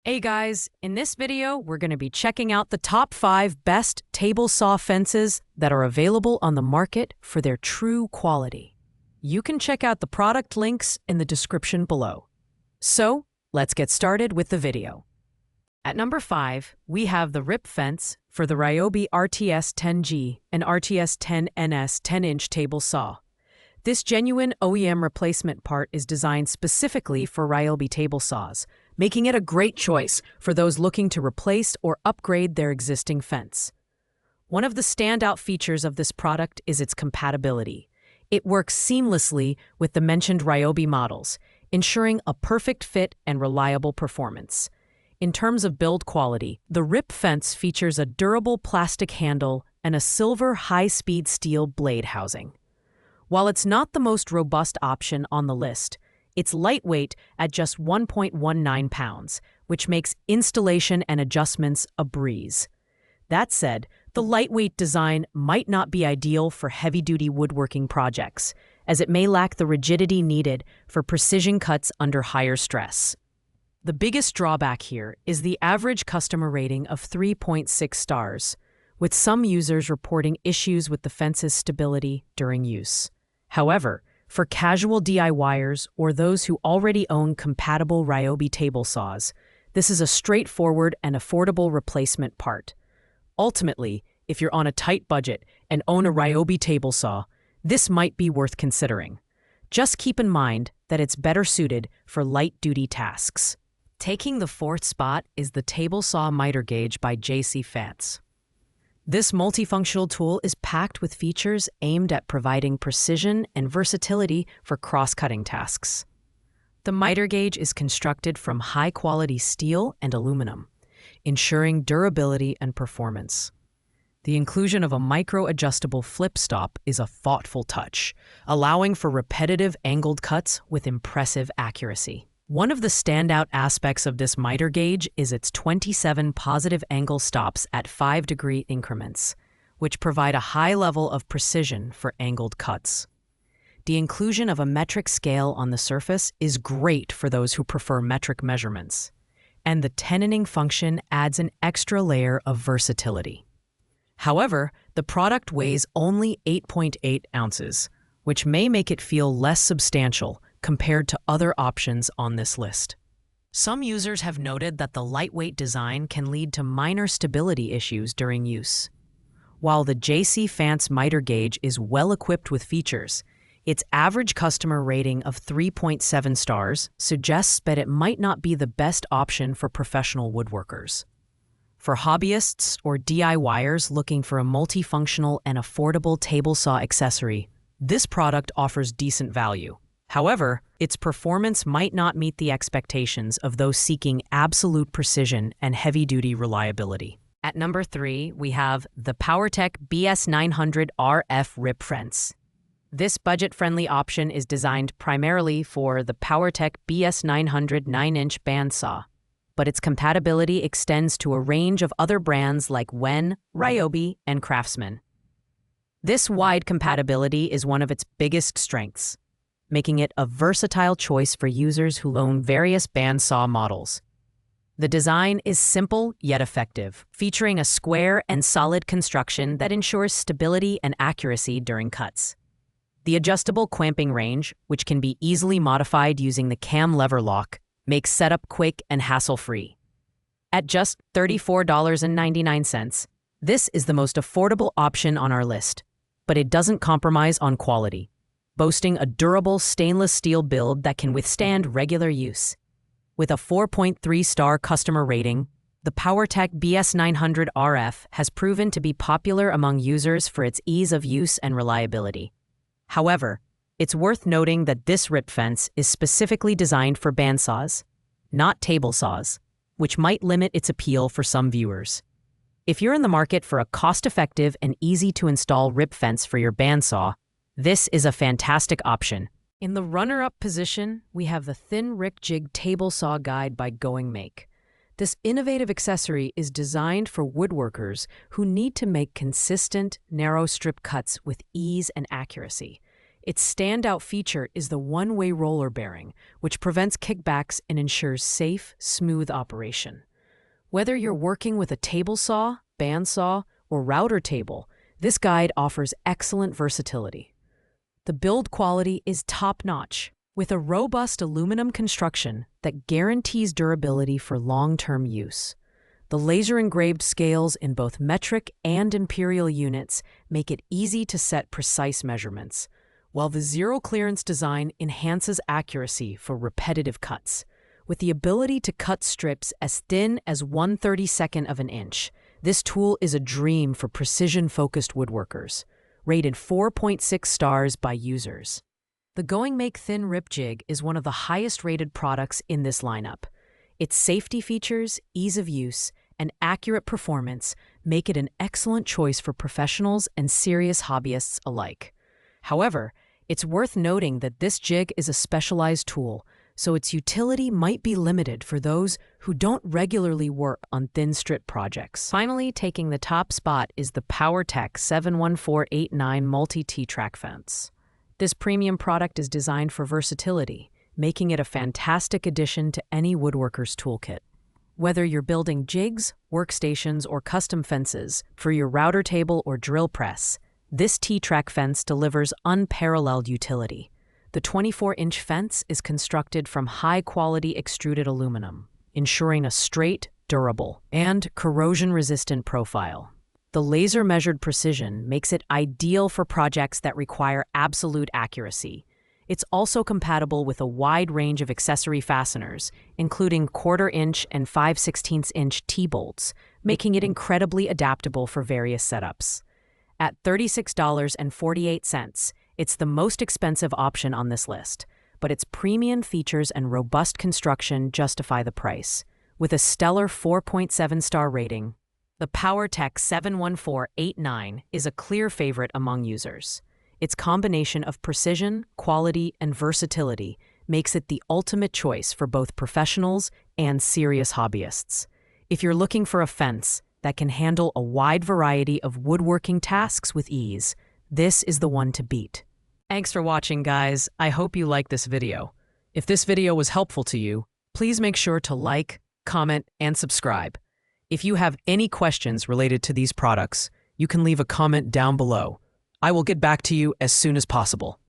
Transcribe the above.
Hey guys, in this video, we're going to be checking out the top 5 best table saw fences that are available on the market for their true quality. You can check out the product links in the description below. So, let's get started with the video. At number 5, we have the RIP fence for the Ryobi RTS-10G and RTS-10NS 10-inch table saw. This genuine OEM replacement part is designed specifically for Ryobi table saws, making it a great choice for those looking to replace or upgrade their existing fence. One of the standout features of this product is its compatibility. It works seamlessly with the mentioned Ryobi models, ensuring a perfect fit and reliable performance. In terms of build quality, the RIP fence features a durable plastic handle and a silver high-speed steel blade housing. While it's not the most robust option on the list, it's lightweight at just 1.19 pounds, which makes installation and adjustments a breeze. That said, the lightweight design might not be ideal for heavy-duty woodworking projects, as it may lack the rigidity needed for precision cuts under higher stress. The biggest drawback here is the average customer rating of 3.6 stars, with some users reporting issues with the fence's stability during use. However, for casual DIYers or those who already own compatible Ryobi table saws, this is a straightforward and affordable replacement part. Ultimately, if you're on a tight budget and own a Ryobi table saw, this might be worth considering. Just keep in mind that it's better suited for light-duty tasks. Taking the 4th spot is the Table Saw Miter Gauge by Fance. This multifunctional tool is packed with features aimed at providing precision and versatility for cross-cutting tasks. The miter gauge is constructed from high-quality steel and aluminum, ensuring durability and performance. The inclusion of a micro-adjustable flip stop is a thoughtful touch, allowing for repetitive angled cuts with impressive accuracy. One of the standout aspects of this miter gauge is its 27 positive angle stops at 5-degree increments, which provide a high level of precision for angled cuts. The inclusion of a metric scale on the surface is great for those who prefer metric measurements, and the tenoning function adds an extra layer of versatility. However, the product weighs only 8.8 ounces, which may make it feel less substantial compared to other options on this list. Some users have noted that the lightweight design can lead to minor stability issues during use. While the Fance miter gauge is well equipped with features, its average customer rating of 3.7 stars suggests that it might not be the best option for professional woodworkers. For hobbyists or DIYers looking for a multifunctional and affordable table saw accessory, this product offers decent value. However, its performance might not meet the expectations of those seeking absolute precision and heavy-duty reliability. At number 3, we have the Powertec BS900 RF RIP fence. This budget-friendly option is designed primarily for the Powertec BS900 9-inch bandsaw, but its compatibility extends to a range of other brands like Wen, Ryobi, and Craftsman. This wide compatibility is one of its biggest strengths, making it a versatile choice for users who own various bandsaw models. The design is simple yet effective, featuring a square and solid construction that ensures stability and accuracy during cuts. The adjustable clamping range, which can be easily modified using the cam lever lock, makes setup quick and hassle-free. At just $34.99, this is the most affordable option on our list, but it doesn't compromise on quality, boasting a durable stainless steel build that can withstand regular use. With a 4.3-star customer rating, the Powertec BS900 RF has proven to be popular among users for its ease of use and reliability. However, it's worth noting that this RIP fence is specifically designed for bandsaws, not table saws, which might limit its appeal for some viewers. If you're in the market for a cost-effective and easy-to-install RIP fence for your bandsaw, this is a fantastic option. In the runner-up position, we have the Thin Rick Jig Table Saw Guide by Going Make. This innovative accessory is designed for woodworkers who need to make consistent, narrow strip cuts with ease and accuracy. Its standout feature is the one-way roller bearing, which prevents kickbacks and ensures safe, smooth operation. Whether you're working with a table saw, bandsaw, or router table, this guide offers excellent versatility. The build quality is top-notch, with a robust aluminum construction that guarantees durability for long-term use. The laser-engraved scales in both metric and imperial units make it easy to set precise measurements, while the zero-clearance design enhances accuracy for repetitive cuts. With the ability to cut strips as thin as 1/32 of an inch, this tool is a dream for precision-focused woodworkers, rated 4.6 stars by users. The Going Make Thin Rip Jig is one of the highest-rated products in this lineup. Its safety features, ease of use, and accurate performance make it an excellent choice for professionals and serious hobbyists alike. However, it's worth noting that this jig is a specialized tool, so its utility might be limited for those who don't regularly work on thin strip projects. Finally, taking the top spot is the Powertec 71489 Multi-T-Track Fence. This premium product is designed for versatility, making it a fantastic addition to any woodworker's toolkit. Whether you're building jigs, workstations, or custom fences for your router table or drill press, this T-Track fence delivers unparalleled utility. The 24-inch fence is constructed from high-quality extruded aluminum, ensuring a straight, durable, and corrosion-resistant profile. The laser-measured precision makes it ideal for projects that require absolute accuracy. It's also compatible with a wide range of accessory fasteners, including 1/4-inch and 5/16-inch T-bolts, making it incredibly adaptable for various setups. At $36.48, it's the most expensive option on this list, but its premium features and robust construction justify the price. With a stellar 4.7-star rating, the Powertec 71489 is a clear favorite among users. Its combination of precision, quality, and versatility makes it the ultimate choice for both professionals and serious hobbyists. If you're looking for a fence that can handle a wide variety of woodworking tasks with ease, this is the one to beat. Thanks for watching, guys. I hope you liked this video. If this video was helpful to you, please make sure to like, comment, and subscribe. If you have any questions related to these products, you can leave a comment down below. I will get back to you as soon as possible.